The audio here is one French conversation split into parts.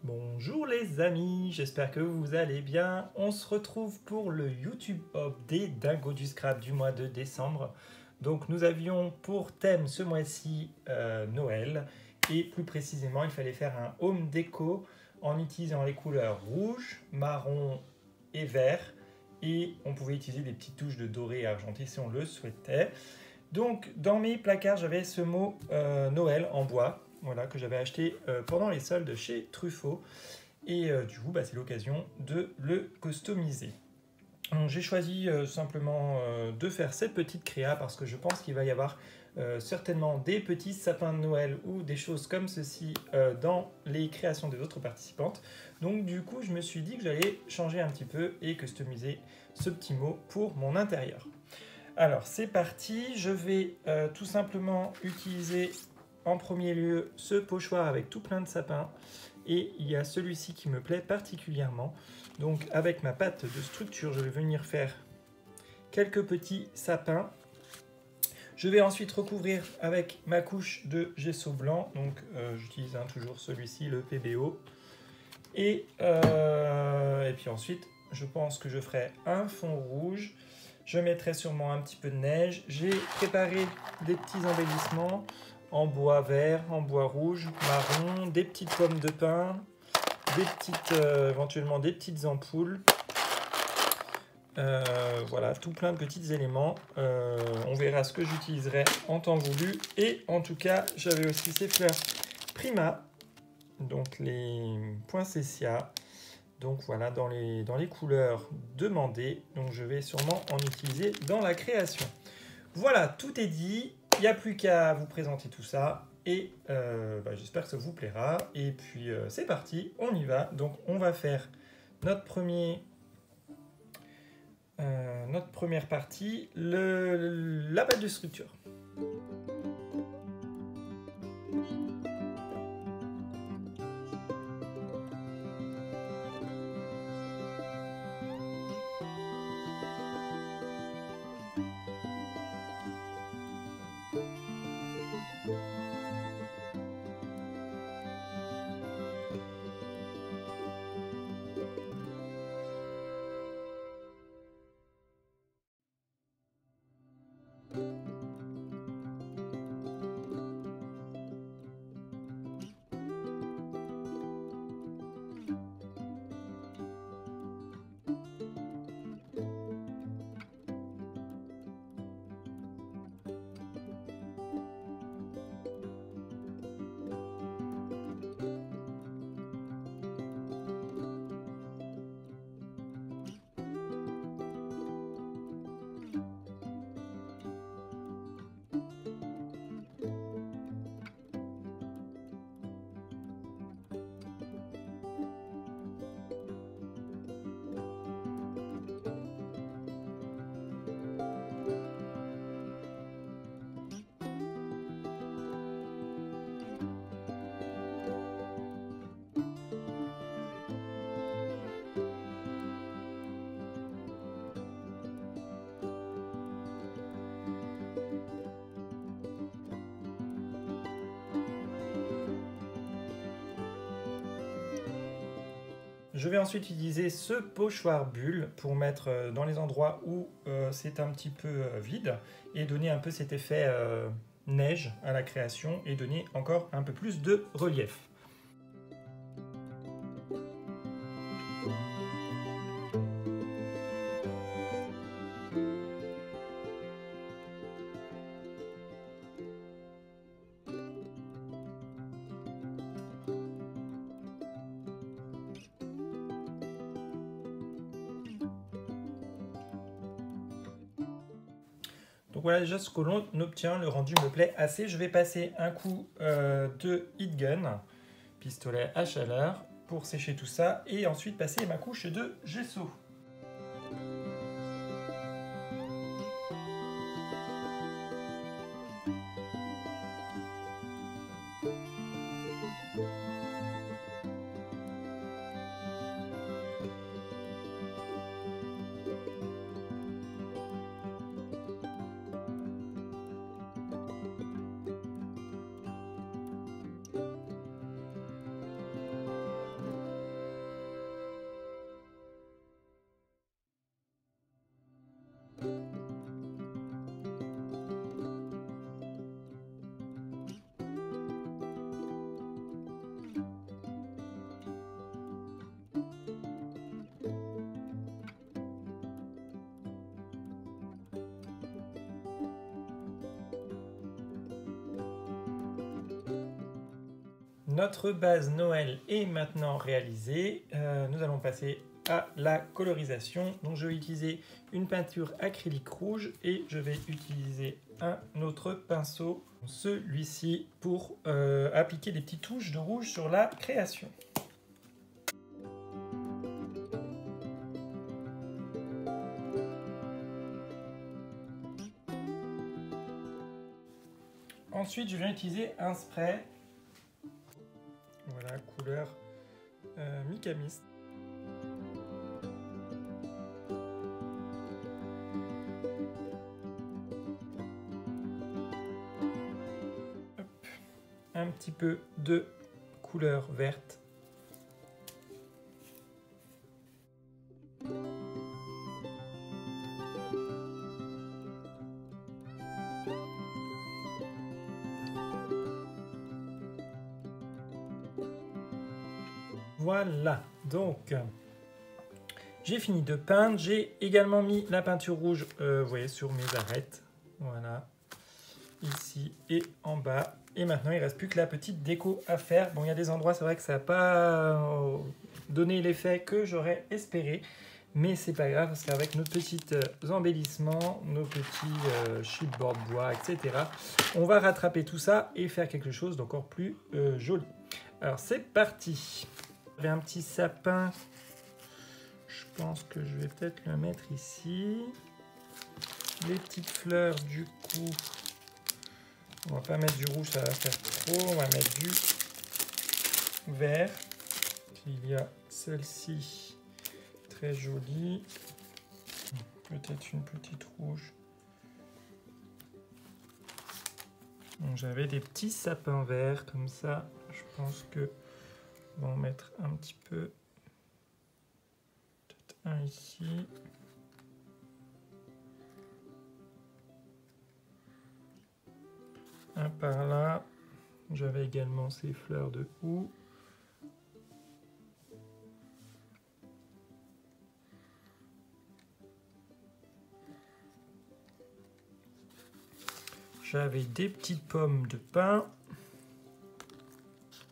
Bonjour les amis, j'espère que vous allez bien. On se retrouve pour le YouTube Hop des Dingos du Scrap du mois de décembre. Donc nous avions pour thème ce mois-ci Noël et plus précisément il fallait faire un home déco en utilisant les couleurs rouge, marron et vert et on pouvait utiliser des petites touches de doré et argenté si on le souhaitait. Donc dans mes placards j'avais ce mot Noël en bois. Voilà, que j'avais acheté pendant les soldes chez Truffaut. Et du coup, c'est l'occasion de le customiser. J'ai choisi simplement de faire cette petite créa parce que je pense qu'il va y avoir certainement des petits sapins de Noël ou des choses comme ceci dans les créations des autres participantes. Donc du coup, je me suis dit que j'allais changer un petit peu et customiser ce petit mot pour mon intérieur. Alors, c'est parti. Je vais tout simplement utiliser en premier lieu ce pochoir avec tout plein de sapins et il y a celui-ci qui me plaît particulièrement. Donc avec ma pâte de structure, je vais venir faire quelques petits sapins. Je vais ensuite recouvrir avec ma couche de gesso blanc. Donc j'utilise toujours celui-ci, le PBO. Et puis ensuite, je pense que je ferai un fond rouge. Je mettrai sûrement un petit peu de neige. J'ai préparé des petits embellissements en bois vert, en bois rouge, marron, des petites pommes de pin, éventuellement des petites ampoules. Voilà, tout plein de petits éléments. On verra ce que j'utiliserai en temps voulu. Et en tout cas, j'avais aussi ces fleurs Prima, donc les poinsettias. Donc voilà, dans les couleurs demandées. Donc je vais sûrement en utiliser dans la création. Voilà, tout est dit. Il n'y a plus qu'à vous présenter tout ça. Et j'espère que ça vous plaira. Et puis c'est parti, on y va. Donc on va faire notre première partie, la pâte de structure. Je vais ensuite utiliser ce pochoir bulle pour mettre dans les endroits où c'est un petit peu vide et donner un peu cet effet neige à la création et donner encore un peu plus de relief. Donc voilà déjà ce que l'on obtient, le rendu me plaît assez. Je vais passer un coup de heat gun, pistolet à chaleur, pour sécher tout ça et ensuite passer ma couche de gesso. notre base Noël est maintenant réalisée. Nous allons passer à la colorisation. Donc je vais utiliser une peinture acrylique rouge et je vais utiliser un autre pinceau, celui-ci, pour appliquer des petites touches de rouge sur la création. Ensuite, je viens utiliser un spray. Voilà, couleur Mikamis. Hop. Un petit peu de couleur verte. Voilà, donc j'ai fini de peindre. J'ai également mis la peinture rouge, vous voyez, sur mes arêtes. Voilà, ici et en bas. Et maintenant, il ne reste plus que la petite déco à faire. Bon, il y a des endroits, c'est vrai que ça n'a pas donné l'effet que j'aurais espéré. Mais c'est pas grave, parce qu'avec nos petits embellissements, nos petits chipboard bois, etc., on va rattraper tout ça et faire quelque chose d'encore plus joli. Alors, c'est parti. J'ai un petit sapin. Je pense que je vais peut-être le mettre ici. Les petites fleurs, du coup, on va pas mettre du rouge, ça va faire trop. On va mettre du vert. Il y a celle-ci, très jolie. Peut-être une petite rouge. J'avais des petits sapins verts comme ça. Je pense que on va en mettre un petit peu. Peut-être un ici. Un par là. J'avais également ces fleurs de houx. J'avais des petites pommes de pin.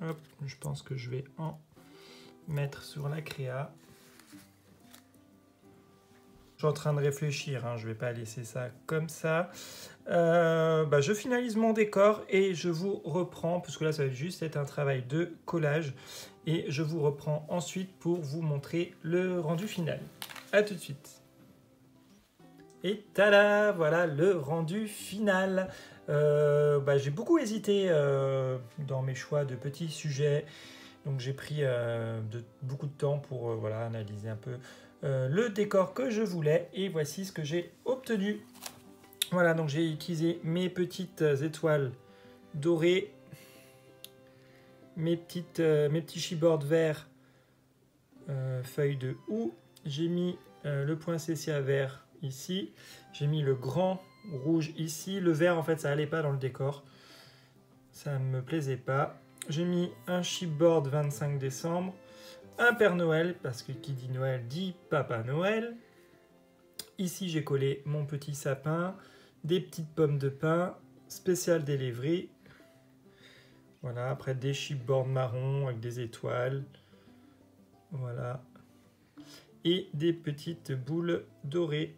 Hop, je pense que je vais en mettre sur la créa. Je suis en train de réfléchir, hein, je ne vais pas laisser ça comme ça. Je finalise mon décor et je vous reprends, parce que là ça va juste être un travail de collage. Et je vous reprends ensuite pour vous montrer le rendu final. A tout de suite. Et tada, voilà le rendu final. J'ai beaucoup hésité dans mes choix de petits sujets. Donc j'ai pris beaucoup de temps pour analyser un peu le décor que je voulais. Et voici ce que j'ai obtenu. Voilà, donc j'ai utilisé mes petites étoiles dorées. Mes petits chipboards verts, feuilles de houx. J'ai mis le poinsettia vert ici, j'ai mis le grand rouge ici, le vert en fait ça allait pas dans le décor, ça ne me plaisait pas. J'ai mis un chipboard 25 décembre, un Père Noël, parce que qui dit Noël dit Papa Noël. Ici j'ai collé mon petit sapin, des petites pommes de pin, spécial délivré. Voilà, après des chipboards marron avec des étoiles. Voilà. Et des petites boules dorées.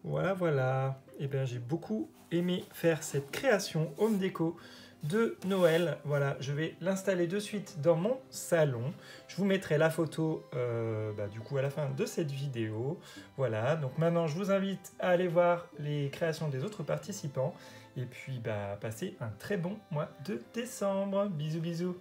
Voilà, voilà. Et bien, j'ai beaucoup aimé faire cette création home déco de Noël. Voilà, je vais l'installer de suite dans mon salon. Je vous mettrai la photo du coup à la fin de cette vidéo. Voilà, donc maintenant je vous invite à aller voir les créations des autres participants. Et puis, passez un très bon mois de décembre. Bisous, bisous.